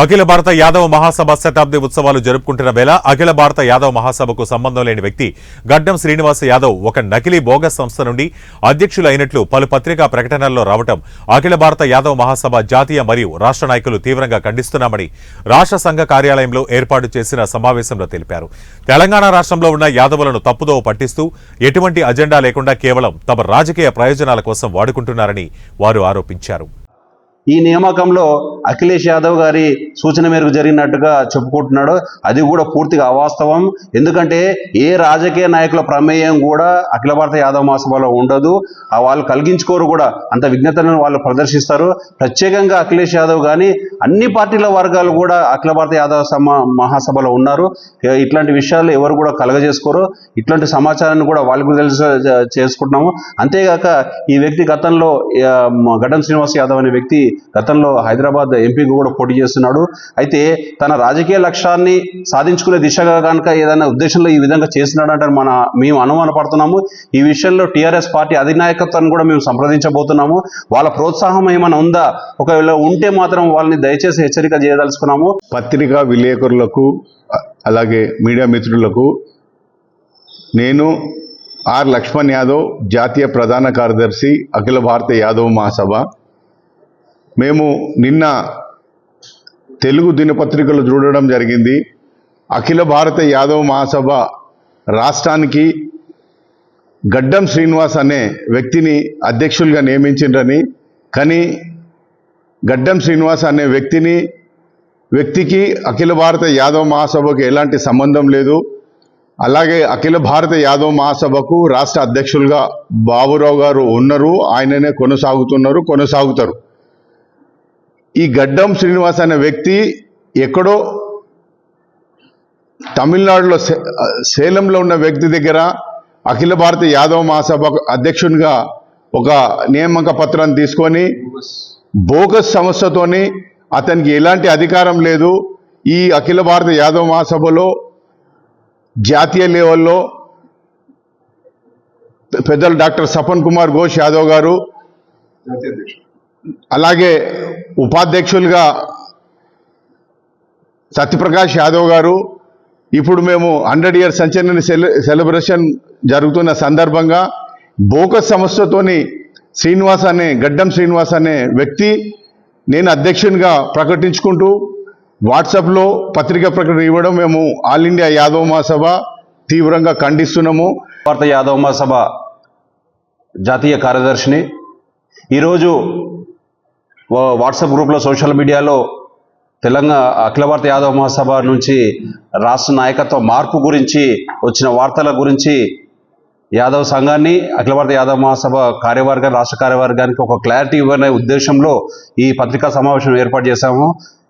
అఖిల భారత యాదవ మహాసభ శతాబ్ది ఉత్సవాలు జరుపుకుంటున్న వేళ అఖిల భారత యాదవ మహాసభకు సంబంధం లేని వ్యక్తి గడ్డం శ్రీనివాస్ యాదవ్ ఒక నకిలీ బోగస్ సంస్థ నుండి అధ్యక్షులు అయినట్లు పలు పత్రికా ప్రకటనల్లో రావటం అఖిల భారత యాదవ మహాసభ జాతీయ మరియు రాష్ట్ర నాయకులు తీవ్రంగా ఖండిస్తున్నామని రాష్ట్ర సంఘ కార్యాలయంలో ఏర్పాటు చేసిన సమావేశంలో తెలిపారు. తెలంగాణ రాష్ట్రంలో ఉన్న యాదవులను తప్పుదోవ పట్టిస్తూ ఎటువంటి అజెండా లేకుండా కేవలం తమ రాజకీయ ప్రయోజనాల కోసం వాడుకుంటున్నారని వారు ఆరోపించారు. ఈ నియామకంలో అఖిలేష్ యాదవ్ గారి సూచన మేరకు జరిగినట్టుగా చెప్పుకుంటున్నాడు. అది కూడా పూర్తిగా అవాస్తవం. ఎందుకంటే ఏ రాజకీయ నాయకుల ప్రమేయం కూడా అఖిల భారత యాదవ్ మహాసభలో ఉండదు. వాళ్ళు కలిగించుకోరు కూడా, అంత విజ్ఞతను వాళ్ళు ప్రదర్శిస్తారు. ప్రత్యేకంగా అఖిలేష్ యాదవ్ కానీ అన్ని పార్టీల వర్గాలు కూడా అఖిల భారత యాదవ్ మహాసభలో ఉన్నారు. ఇట్లాంటి విషయాలు ఎవరు కూడా కలగజేసుకోరు. ఇట్లాంటి సమాచారాన్ని కూడా వాళ్ళకు తెలిసి చేసుకుంటున్నాము. అంతేగాక ఈ వ్యక్తి గతంలో గడ్డం శ్రీనివాస్ యాదవ్ అనే వ్యక్తి గతంలో హైదరాబాద్ ఎంపీకి కూడా పోటీ చేస్తున్నాడు. అయితే తన రాజకీయ లక్ష్యాన్ని సాధించుకునే దిశగా కనుక ఏదైనా ఉద్దేశంలో ఈ విధంగా చేస్తున్నాడంటే మేము అనుమానపడుతున్నాము. ఈ విషయంలో టీఆర్ఎస్ పార్టీ అధినాయకత్వాన్ని కూడా మేము సంప్రదించబోతున్నాము. వాళ్ళ ప్రోత్సాహం ఏమైనా ఉందా, ఒకవేళ ఉంటే మాత్రం వాళ్ళని దయచేసి హెచ్చరిక చేయదలుచుకున్నాము. పత్రికా విలేకరులకు అలాగే మీడియా మిత్రులకు నేను ఆర్ లక్ష్మణ్ యాదవ్, జాతీయ ప్రధాన కార్యదర్శి, అఖిల భారత యాదవ్ మహాసభ. మేము నిన్న తెలుగు దినపత్రికలు చూడడం జరిగింది. అఖిల భారత యాదవ్ మహాసభ రాష్ట్రానికి గడ్డం శ్రీనివాస్ అనే వ్యక్తిని అధ్యక్షులుగా నియమించిండ్రని, కానీ గడ్డం శ్రీనివాస్ అనే వ్యక్తికి అఖిల భారత యాదవ్ మహాసభకు ఎలాంటి సంబంధం లేదు. అలాగే అఖిల భారత యాదవ్ మహాసభకు రాష్ట్ర అధ్యక్షులుగా బాబురావు గారు ఉన్నారు. ఆయననే కొనసాగుతారు. ఈ గడ్డం శ్రీనివాస్ అనే వ్యక్తి ఎక్కడో తమిళనాడులో సేలంలో ఉన్న వ్యక్తి దగ్గర అఖిల భారత యాదవ్ మహాసభ అధ్యక్షునిగా ఒక నియామక పత్రాన్ని తీసుకొని బోగస్ సంస్థతోని అతనికి ఎలాంటి అధికారం లేదు. ఈ అఖిల భారత యాదవ్ మహాసభలో జాతీయ లెవెల్లో పెద్దలు డాక్టర్ సపన్ కుమార్ ఘోష్ యాదవ్ గారు, అలాగే ఉపాధ్యక్షులుగా సత్యప్రకాష్ యాదవ్ గారు. ఇప్పుడు మేము 100 ఇయర్స్ సెంచరీ సెలబ్రేషన్ జరుగుతున్న సందర్భంగా బోకస్ సంస్థతోని గడ్డం శ్రీనివాస్ అనే వ్యక్తి నేను అధ్యక్షునిగా ప్రకటించుకుంటూ వాట్సాప్లో పత్రికా ప్రకటన ఇవ్వడం మేము ఆల్ ఇండియా యాదవ్ మహాసభ తీవ్రంగా ఖండిస్తున్నాము. భారత యాదవ్ మహాసభ జాతీయ కార్యదర్శిని ఈరోజు వాట్సాప్ గ్రూప్లో, సోషల్ మీడియాలో తెలంగాణ అఖిల భారత యాదవ్ మహాసభ నుంచి రాష్ట్ర నాయకత్వ మార్పు గురించి వచ్చిన వార్తల గురించి యాదవ్ సంఘాన్ని, అఖిల భారత యాదవ్ మహాసభ కార్యవర్గాన్ని, రాష్ట్ర కార్యవర్గానికి ఒక క్లారిటీ ఇవ్వనే ఉద్దేశంలో ఈ పత్రికా సమావేశం ఏర్పాటు చేశాము.